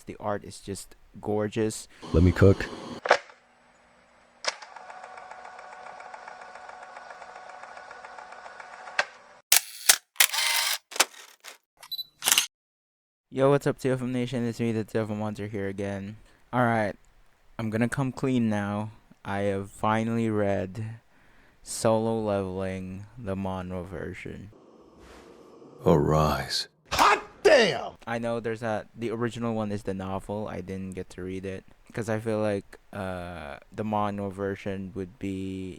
The art is just gorgeous. Let me cook. Yo, what's up, TFM Nation? It's me, the TFM Monster here again. Alright, I'm gonna come clean now. I have finally read Solo Leveling, the Manhwa version. Arise. Hot damn! I know the original one is the novel. I didn't get to read it because I feel like the Manhwa version would be,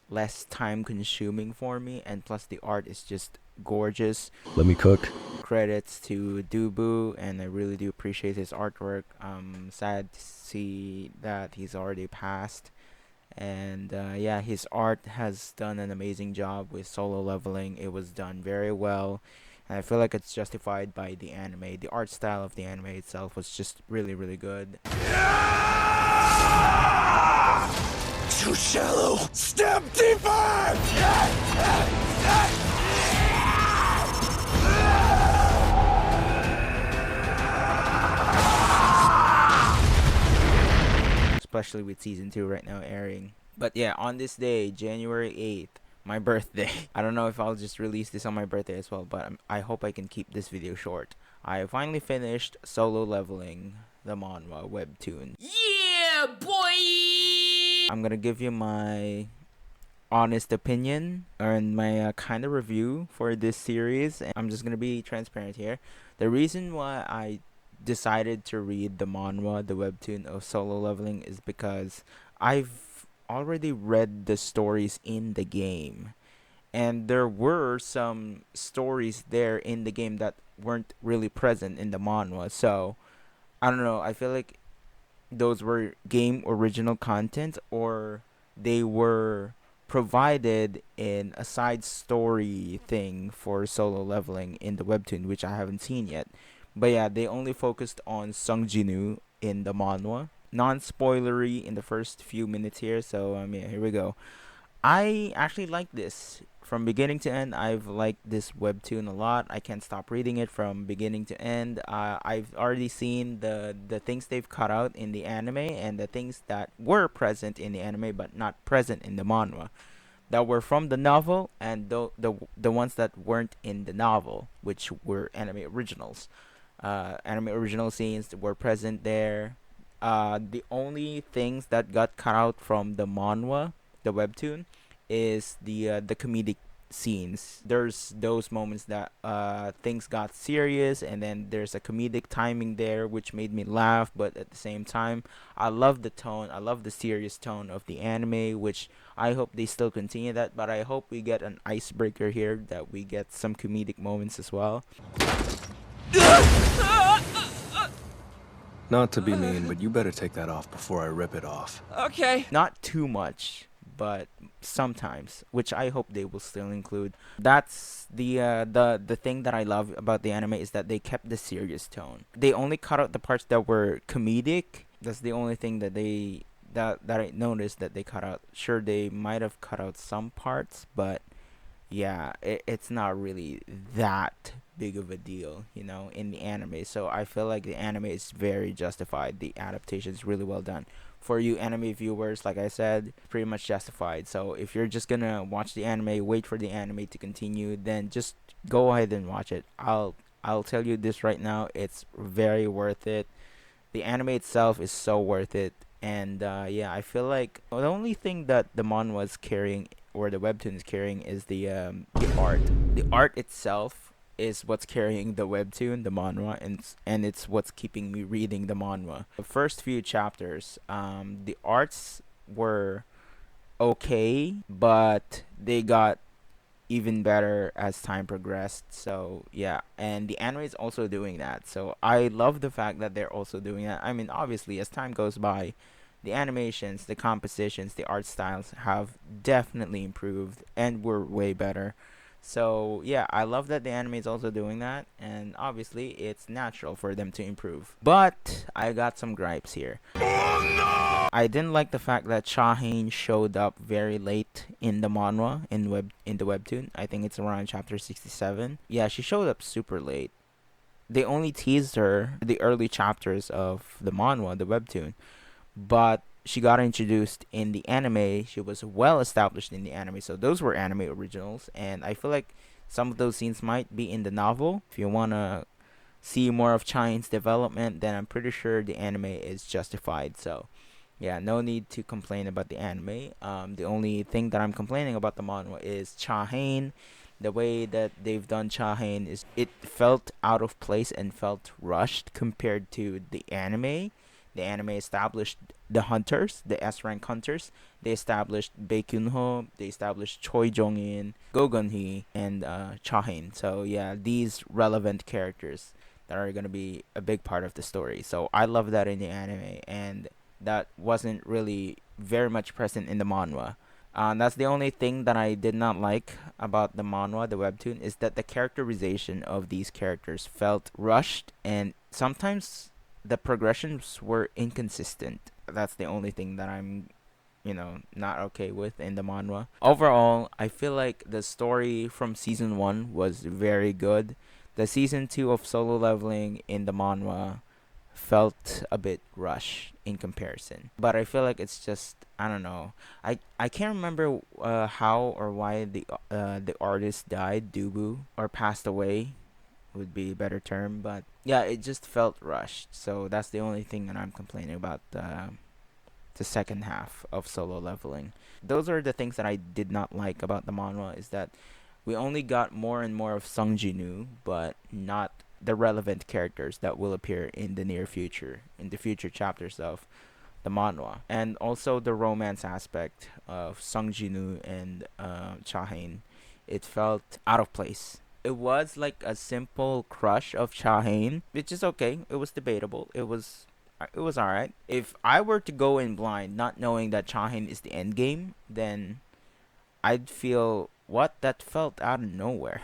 less time consuming for me, and plus the art is just gorgeous. Let me cook. Credits to Dubu, and I really do appreciate his artwork. I'm sad to see that he's already passed, and yeah, his art has done an amazing job with Solo Leveling. It was done very well, and I feel like it's justified by the anime. The art style of the anime itself was just really, really good. Too shallow! Step deeper! Especially with season 2 right now airing. But yeah, on this day, January 8th, my birthday. I don't know if I'll just release this on my birthday as well, but I hope I can keep this video short. I finally finished Solo Leveling, the Manhwa webtoon. Yeah, boy! I'm gonna give you my honest opinion and my kind of review for this series. And I'm just gonna be transparent here. The reason why I decided to read the manhwa, the webtoon of Solo Leveling, is because I've already read the stories in the game, and there were some stories there in the game that weren't really present in the manhwa. So I don't know, I feel like those were game original content, or they were provided in a side story thing for Solo Leveling in the webtoon, which I haven't seen yet. But yeah, they only focused on Sung Jinu in the manhwa. Non-spoilery in the first few minutes here, so yeah, here we go. I actually like this from beginning to end. I've liked this webtoon a lot. I can't stop reading it from beginning to end. I've already seen the things they've cut out in the anime, and the things that were present in the anime but not present in the manhwa, that were from the novel, and the ones that weren't in the novel, which were anime originals. Anime original scenes were present there. The only things that got cut out from the manhwa, the webtoon, is the comedic scenes. There's those moments that things got serious, and then there's a comedic timing there which made me laugh, but at the same time I love the tone. I love the serious tone of the anime, which I hope they still continue that, but I hope we get an icebreaker here, that we get some comedic moments as well. Not to be mean, but you better take that off before I rip it off. Okay. Not too much, but sometimes, which I hope they will still include. That's the thing that I love about the anime, is that they kept the serious tone. They only cut out the parts that were comedic. That's the only thing that I noticed that they cut out. Sure, they might have cut out some parts, but yeah, it's not really that big of a deal, in the anime. So I feel like the anime is very justified. The adaptation is really well done. For you anime viewers, like I said, pretty much justified. So if you're just gonna watch the anime, wait for the anime to continue, then just go ahead and watch it. I'll tell you this right now, it's very worth it. The anime itself is so worth it. And yeah, I feel like the only thing that the manhwa is carrying, or the webtoon is carrying, is the art. The art itself is what's carrying the webtoon, the manhwa, and it's what's keeping me reading the manhwa. The first few chapters, the arts were okay, but they got even better as time progressed. So yeah, and the anime is also doing that. So I love the fact that they're also doing that. I mean, obviously, as time goes by, the animations, the compositions, the art styles have definitely improved and were way better. So yeah, I love that the anime is also doing that, and obviously it's natural for them to improve. But I got some gripes here. I didn't like the fact that Hae-In showed up very late in the manhwa, in the webtoon. I think it's around chapter 67. Yeah, she showed up super late. they only teased her the early chapters of the manhwa, the webtoon, but she got introduced in the anime. She was well established in the anime, so those were anime originals, and I feel like some of those scenes might be in the novel. If you wanna see more of Chain's development, then I'm pretty sure the anime is justified. So yeah, no need to complain about the anime. The only thing that I'm complaining about the manhwa is Cha-Hain. The way that they've done Cha-Hain is it felt out of place and felt rushed compared to the anime. The anime established the hunters, the S-rank hunters. They established Baekhyunho, they established Choi Jong-in, Go Gun-hee, and Cha-Hain. So yeah, these relevant characters that are gonna be a big part of the story. So I love that in the anime, and that wasn't really very much present in the manhwa. That's the only thing that I did not like about the manhwa, the webtoon, is that the characterization of these characters felt rushed, and sometimes the progressions were inconsistent. That's the only thing that I'm, not okay with in the manhwa. Overall, I feel like the story from season 1 was very good. The season 2 of Solo Leveling in the manhwa felt a bit rushed in comparison. But I feel like it's just, I don't know. I can't remember how or why the artist died, Dubu, or passed away would be a better term, but yeah, it just felt rushed. So that's the only thing that I'm complaining about the second half of Solo Leveling. Those are the things that I did not like about the manhwa, is that we only got more and more of Sung Jinwoo, but not the relevant characters that will appear in the near future, in the future chapters of the manhwa. And also the romance aspect of Sung Jinwoo and Cha-Hain, it felt out of place. It was like a simple crush of Cha-Hain, which is okay. It was debatable. It was alright. If I were to go in blind, not knowing that Cha-Hain is the end game, then I'd feel what that felt out of nowhere.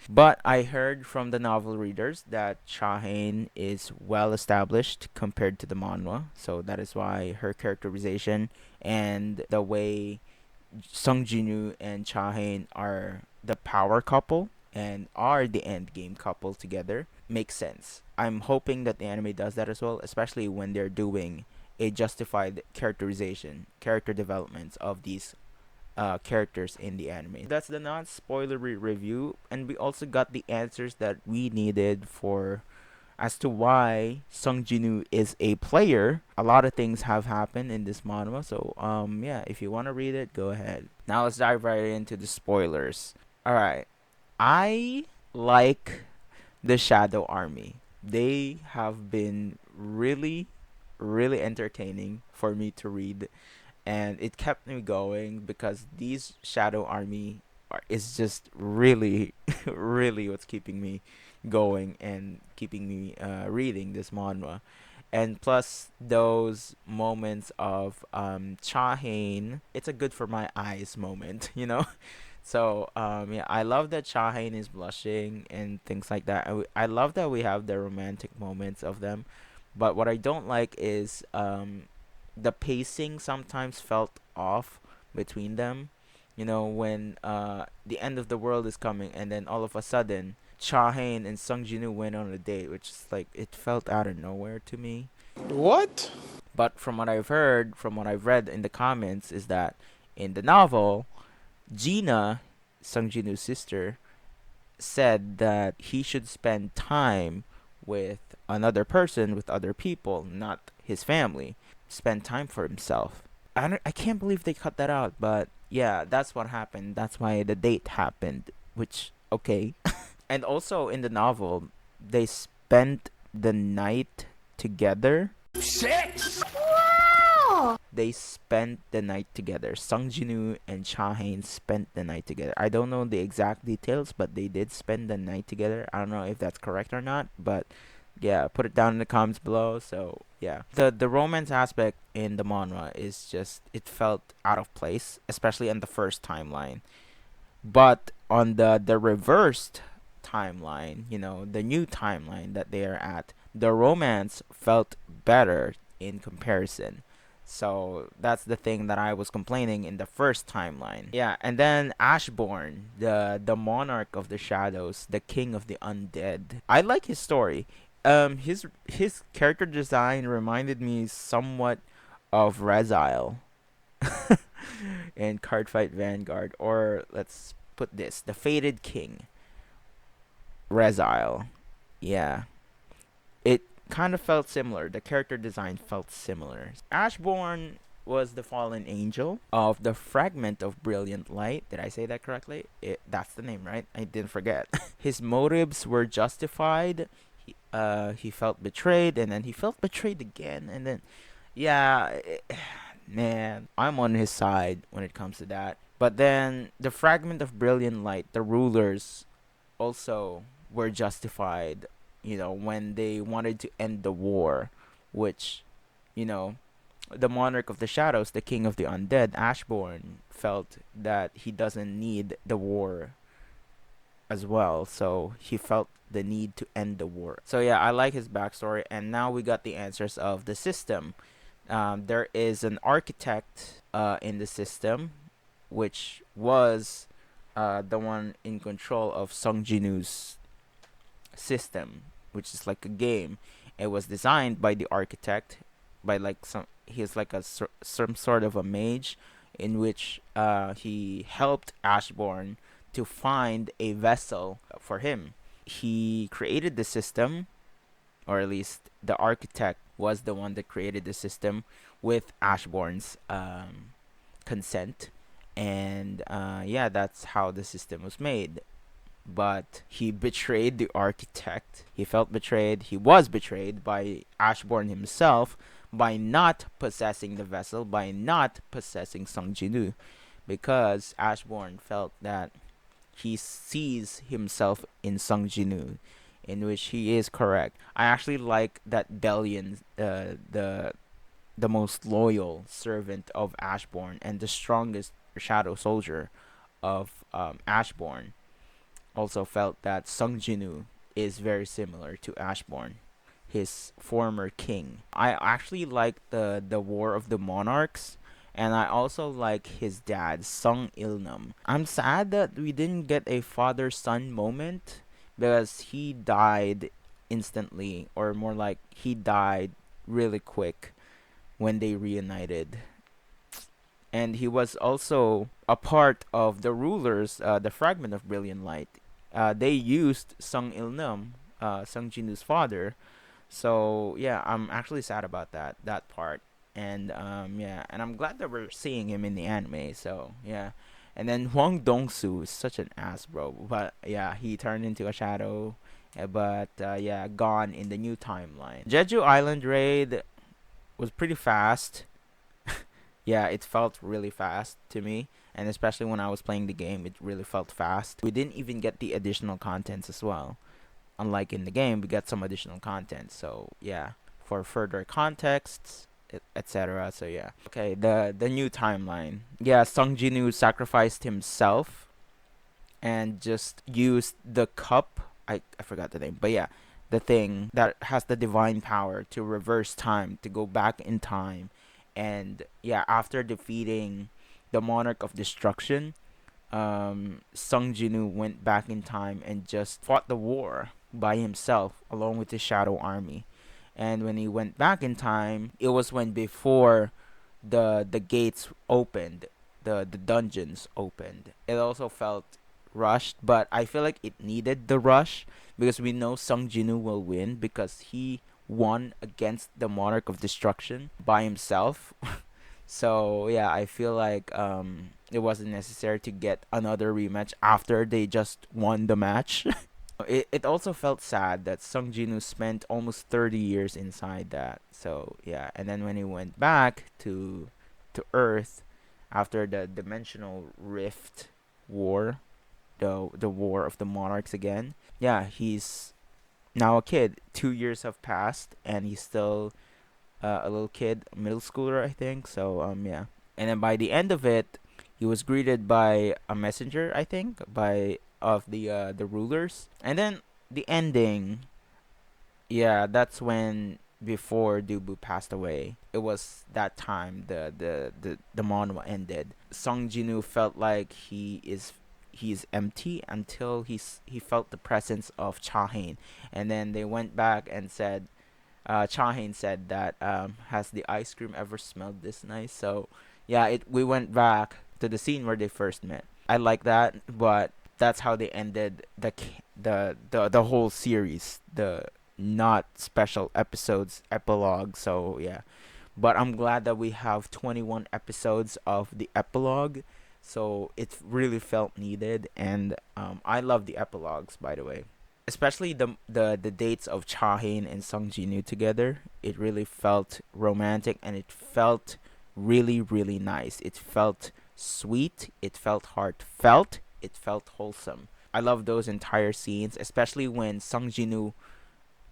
But I heard from the novel readers that Cha-Hain is well established compared to the manhwa, so that is why her characterization and the way Sung Jinwoo and Cha-Hain are the power couple and are the end game couple together makes sense. I'm hoping that the anime does that as well, especially when they're doing a justified character developments of these characters in the anime. That's the non-spoilery review, and we also got the answers that we needed for as to why Sung Jinwoo is a player. A lot of things have happened in this manhwa, so yeah, if you want to read it, go ahead. Now let's dive right into the spoilers. All right, I like the Shadow Army. They have been really, really entertaining for me to read, and it kept me going because these Shadow Army is just really, really what's keeping me going and keeping me reading this manhwa. And plus those moments of Cha-Hain, it's a good for my eyes moment, So yeah, I love that Cha-Hain is blushing and things like that. I love that we have the romantic moments of them, but what I don't like is the pacing sometimes felt off between them. When the end of the world is coming, and then all of a sudden Cha-Hain and Sung Jinwoo went on a date, which is like it felt out of nowhere to me. What? But from what I've heard, from what I've read in the comments, is that in the novel, Gina, Sung Jinwoo's sister, said that he should spend time with another person, with other people, not his family. Spend time for himself. I can't believe they cut that out, but yeah, that's what happened. That's why the date happened, which, okay. And also in the novel, they spent the night together. Shit! They spent the night together. Sung Jinwoo and Cha-Hain spent the night together. I don't know the exact details, but they did spend the night together. I don't know if that's correct or not, but yeah, put it down in the comments below. So yeah, the romance aspect in the manhwa is just, it felt out of place, especially in the first timeline. But on the reversed timeline, the new timeline that they are at, the romance felt better in comparison. So that's the thing that I was complaining in the first timeline. Yeah, and then Ashborn, the monarch of the shadows, the king of the undead. I like his story. His character design reminded me somewhat of Rezile in Cardfight Vanguard, or let's put this, the Fated King, Rezile. Yeah, it kind of felt similar. The character design felt similar. Ashborn was the fallen angel of the fragment of brilliant light. Did I say that correctly? That's the name, right? I didn't forget. His motives were justified. He felt betrayed, and then he felt betrayed again, and then, yeah, man, I'm on his side when it comes to that. But then the fragment of brilliant light, the rulers also were justified, when they wanted to end the war, which, you know, the monarch of the shadows, the king of the undead, Ashborn, felt that he doesn't need the war as well, so he felt the need to end the war. So yeah, I like his backstory, and now we got the answers of the system. There is an architect in the system, which was the one in control of Sung Jinu's system, which is like a game. It was designed by the architect, by like he's like some sort of a mage, in which he helped Ashborn to find a vessel for him. He created the system, or at least the architect was the one that created the system with Ashborn's consent, and yeah, that's how the system was made. But he betrayed the architect. He felt betrayed. He was betrayed by Ashborn himself by not possessing the vessel, by not possessing Sung Jinu, because Ashborn felt that he sees himself in Sung Jinu, in which he is correct. I actually like that Delian, the most loyal servant of Ashborn and the strongest shadow soldier of Ashborn, also felt that Sung Jinu is very similar to Ashborn, his former king. I actually like the War of the Monarchs, and I also like his dad, Sung Ilnam. I'm sad that we didn't get a father-son moment, because he died instantly, or more like he died really quick when they reunited. And he was also a part of the rulers, the fragment of brilliant light. They used Sung Ilnam, Sung Jinu's father. So yeah, I'm actually sad about that part. And yeah, and I'm glad that we're seeing him in the anime. So yeah, and then Hwang Dong-soo is such an ass, bro. But yeah, he turned into a shadow. But yeah, gone in the new timeline. Jeju Island raid was pretty fast. Yeah, it felt really fast to me, and especially when I was playing the game, it really felt fast. We didn't even get the additional contents as well. Unlike in the game, we got some additional content. So yeah, for further contexts, etc. So yeah. Okay, the new timeline. Yeah, Sung Jinu sacrificed himself and just used the cup. I forgot the name, but yeah, the thing that has the divine power to reverse time, to go back in time. And yeah, after defeating the monarch of destruction, Sung Jinu went back in time and just fought the war by himself along with the shadow army. And when he went back in time, it was when before the gates opened, the dungeons opened. It also felt rushed, but I feel like it needed the rush, because we know Sung Jinu will win because he won against the monarch of destruction by himself. So yeah, I feel like it wasn't necessary to get another rematch after they just won the match. It also felt sad that Sung Jinu spent almost 30 years inside that. So yeah, and then when he went back to Earth after the dimensional rift war, the war of the monarchs again. Yeah, he's now a kid. 2 years have passed, and he's still a little kid, middle schooler, I think. So yeah, and then by the end of it, he was greeted by a messenger, I think, by of the rulers, and then the ending. Yeah, that's when before Dubu passed away. It was that time the manhwa ended. Song Jinwoo felt like he's empty until he felt the presence of Cha-Hain, and then they went back and said, Cha-Hain said that, has the ice cream ever smelled this nice? So yeah, it we went back to the scene where they first met. I like that, but that's how they ended the whole series, the not special episodes epilogue. So yeah, but I'm glad that we have 21 episodes of the epilogue, so it really felt needed. And I love the epilogues, by the way, especially the dates of Cha-Hain and Sung Jinwoo together. It really felt romantic, and it felt really really nice. It felt sweet, it felt heartfelt, it felt wholesome. I love those entire scenes, especially when Sung Jinwoo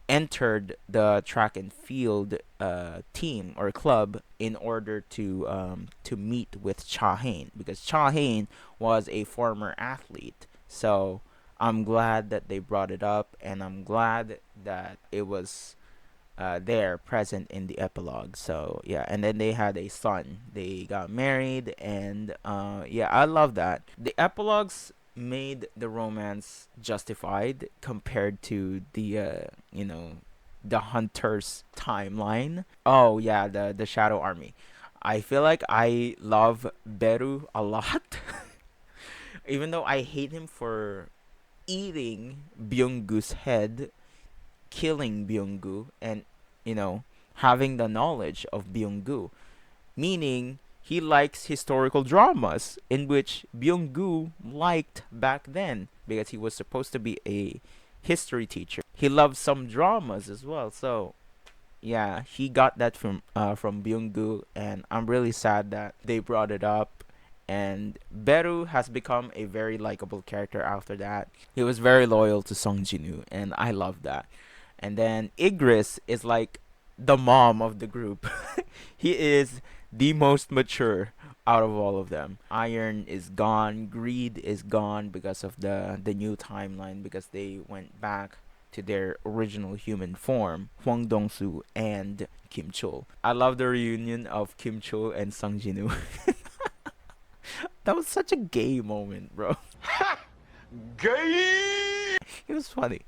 entered the track and field team or club in order to meet with Cha-Hain, because Cha-Hain was a former athlete. So I'm glad that they brought it up, and I'm glad that it was there present in the epilogue. So yeah, and then they had a son. They got married, and yeah, I love that. The epilogues made the romance justified compared to the the hunter's timeline. Oh yeah, the Shadow Army. I feel like I love Beru a lot, even though I hate him for eating Byung-Goo's head, killing Byung-Goo, and you know having the knowledge of Byung-Goo, meaning he likes historical dramas in which Byung-Goo liked back then, because he was supposed to be a history teacher. He loves some dramas as well. So yeah, he got that from Byung-Goo, and I'm really sad that they brought it up. And Beru has become a very likable character after that. He was very loyal to Song Jinwoo, and I love that. And then Igris is like the mom of the group. He is the most mature out of all of them. Iron is gone, greed is gone because of the new timeline, because they went back to their original human form, Hwang Dong-soo and Kim Chul. I love the reunion of Kim Chul and Sung Jinwoo. That was such a gay moment, bro. Gay! It was funny.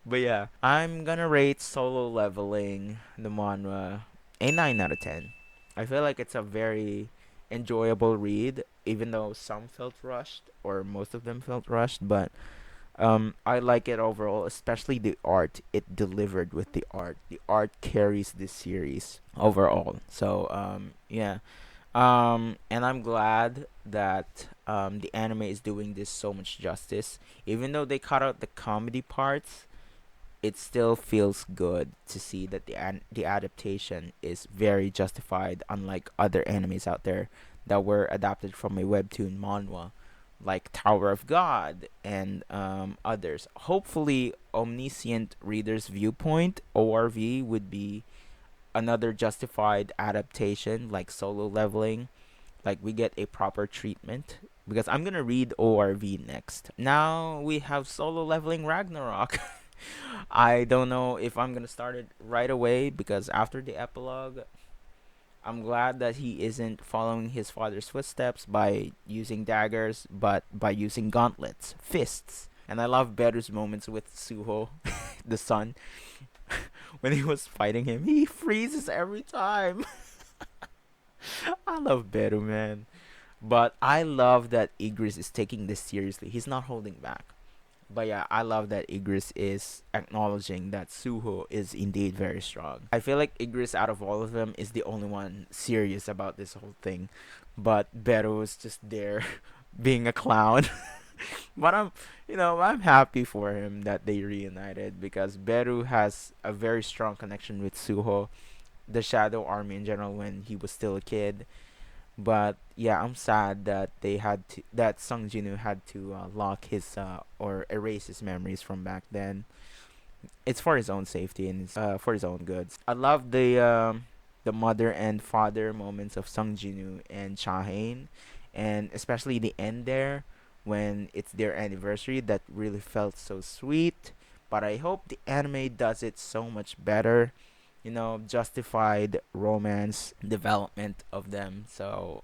But yeah, I'm gonna rate Solo Leveling, the manhwa, a 9 out of 10. I feel like it's a very enjoyable read, even though some felt rushed, or most of them felt rushed. But I like it overall, especially the art. It delivered with the art. The art carries this series overall. So yeah. And I'm glad that the anime is doing this so much justice. Even though they cut out the comedy parts, it still feels good to see that the adaptation is very justified, unlike other animes out there that were adapted from a webtoon manhwa, like Tower of God and others. Hopefully, Omniscient Reader's Viewpoint (ORV) would be another justified adaptation, like Solo Leveling. Like we get a proper treatment, because I'm gonna read ORV next. Now we have Solo Leveling Ragnarok. I don't know if I'm gonna start it right away, because after the epilogue, I'm glad that he isn't following his father's footsteps by using daggers, but by using gauntlets, fists. And I love Beru's moments with Suho, the son. When he was fighting him, he freezes every time. I love Beru, man. But I love that Igris is taking this seriously. He's not holding back. But yeah, I love that Igris is acknowledging that Suho is indeed very strong. I feel like Igris, out of all of them, is the only one serious about this whole thing. But Beru is just there being a clown. But I'm happy for him that they reunited, because Beru has a very strong connection with Suho, the Shadow Army in general, when he was still a kid. But yeah, I'm sad that that Sung Jinwoo had to lock his or erase his memories from back then. It's for his own safety, and it's for his own goods. I love the mother and father moments of Sung Jinwoo and Cha-Hain, and especially the end there when it's their anniversary. That really felt so sweet. But I hope the anime does it so much better. justified romance development of them. So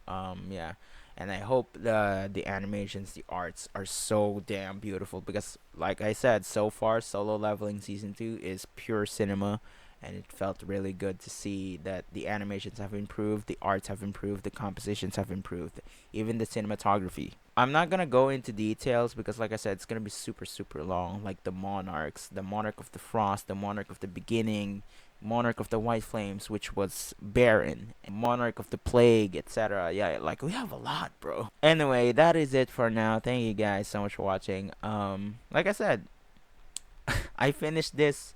yeah, and I hope the animations, the arts are so damn beautiful because, like I said, so far Solo Leveling season 2 is pure cinema, and it felt really good to see that the animations have improved, the arts have improved, the compositions have improved, even the cinematography. I'm not gonna go into details because, like I said, it's gonna be super super long. Like the monarchs, the monarch of the frost, the monarch of the beginning, monarch of the white flames, which was barren, monarch of the plague, etc. Yeah, like we have a lot, bro. Anyway, that is it for now. Thank you guys so much for watching. Like I said, I finished this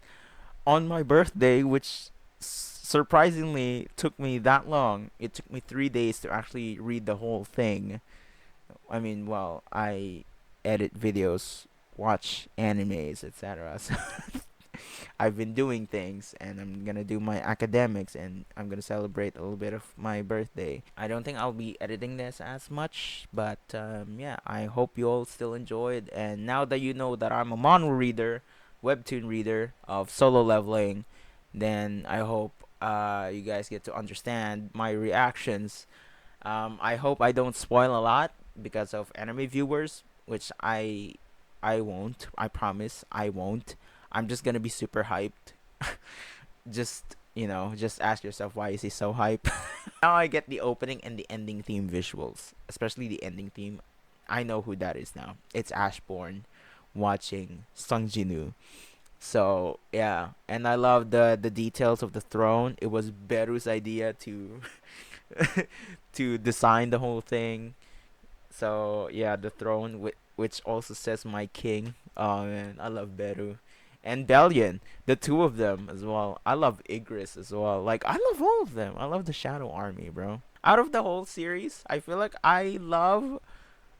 on my birthday, which surprisingly took me that long. It took me 3 days to actually read the whole thing. I mean, well, I edit videos, watch animes, etc. So I've been doing things, and I'm gonna do my academics, and I'm gonna celebrate a little bit of my birthday. I don't think I'll be editing this as much, but yeah, I hope you all still enjoyed. And now that you know that I'm a manhwa reader, webtoon reader of Solo Leveling, then I hope you guys get to understand my reactions. I hope I don't spoil a lot because of anime viewers, which I won't. I promise I won't. I'm just gonna be super hyped. Just just ask yourself, why is he so hype? Now I get the opening and the ending theme visuals, especially the ending theme. I know who that is now. It's Ashbourne watching Sung Jinu. So yeah, and I love the details of the throne. It was Beru's idea to to design the whole thing. So yeah, the throne, which also says my king. Oh man, I love Beru. And Bellion, the two of them as well. I love Igris as well. Like, I love all of them. I love the Shadow Army, bro. Out of the whole series, I feel like I love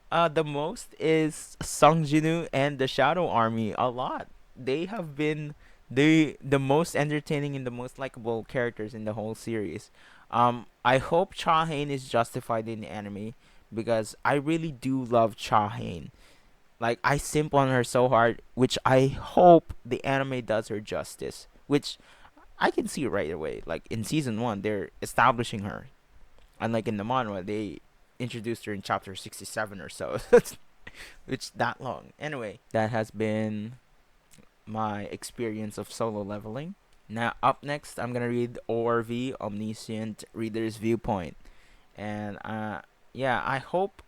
the most is Sung Jinu and the Shadow Army a lot. They have been the most entertaining and the most likable characters in the whole series. I hope Cha Hain is justified in the anime because I really do love Cha Hain. Like, I simp on her so hard, which I hope the anime does her justice. Which I can see right away. Like in season 1, they're establishing her. Unlike in the manhwa, they introduced her in chapter 67 or so. It's that long. Anyway, that has been my experience of Solo Leveling. Now, up next, I'm gonna read ORV, Omniscient Reader's Viewpoint. And yeah, I hope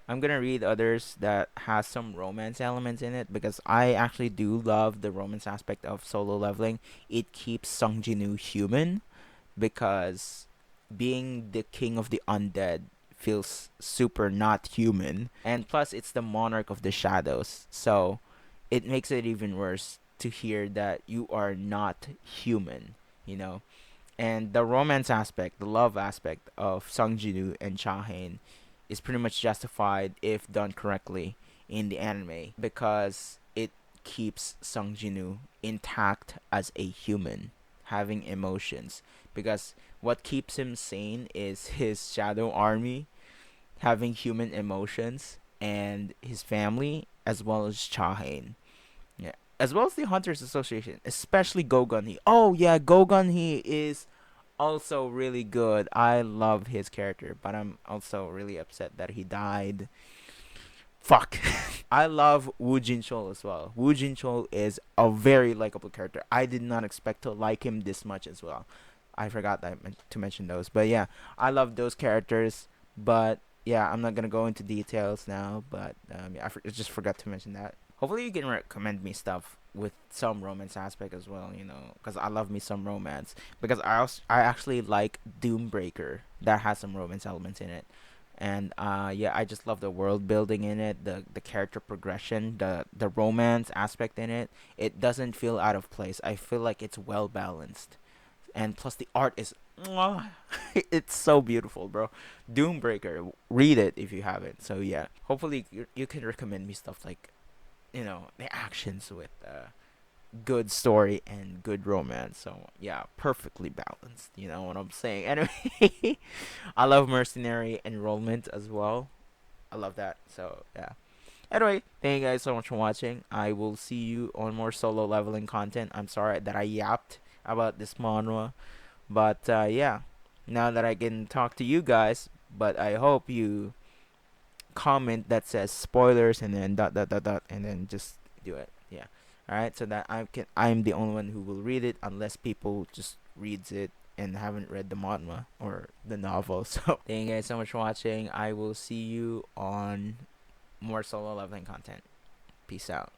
I'm gonna read others that has some romance elements in it because I actually do love the romance aspect of Solo Leveling. It keeps Sung Jinu human because being the king of the undead feels super not human, and plus it's the monarch of the shadows, so it makes it even worse to hear that you are not human, you know. And the romance aspect, the love aspect of Sung Jinu and Cha Hain is pretty much justified if done correctly in the anime because it keeps Sung Jinu intact as a human, having emotions. Because what keeps him sane is his shadow army having human emotions, and his family, as well as Cha Hain. Yeah. As well as the Hunters Association, especially Gogun Hee. Oh yeah, Gogun Hee is also really good. I love his character, but I'm also really upset that he died. Fuck. I love Woo Jin Chol as well. Woo Jin Chol is a very likable character. I did not expect to like him this much as well. I forgot that to mention those, but yeah, I love those characters. But yeah, I'm not gonna go into details now. But yeah, I just forgot to mention that. Hopefully, you can recommend me stuff with some romance aspect as well. Because I love me some romance. Because I actually like Doombreaker that has some romance elements in it. And yeah, I just love the world building in it, the character progression, the romance aspect in it. It doesn't feel out of place. I feel like it's well balanced, and plus the art is mwah, it's so beautiful, bro. Doombreaker, read it if you haven't. So yeah, hopefully you can recommend me stuff like the actions with good story and good romance. So yeah, perfectly balanced. You know what I'm saying? Anyway, I love mercenary enrollment as well. I love that. So yeah. Anyway, thank you guys so much for watching. I will see you on more Solo Leveling content. I'm sorry that I yapped about this manhwa. But yeah, now that I can talk to you guys, but I hope you comment that says spoilers and then dot dot dot dot and then just do it. Yeah. All right, so that I'm the only one who will read it unless people just reads it and haven't read the manhwa or the novel. So thank you guys so much for watching. I will see you on more solo leveling content. Peace out.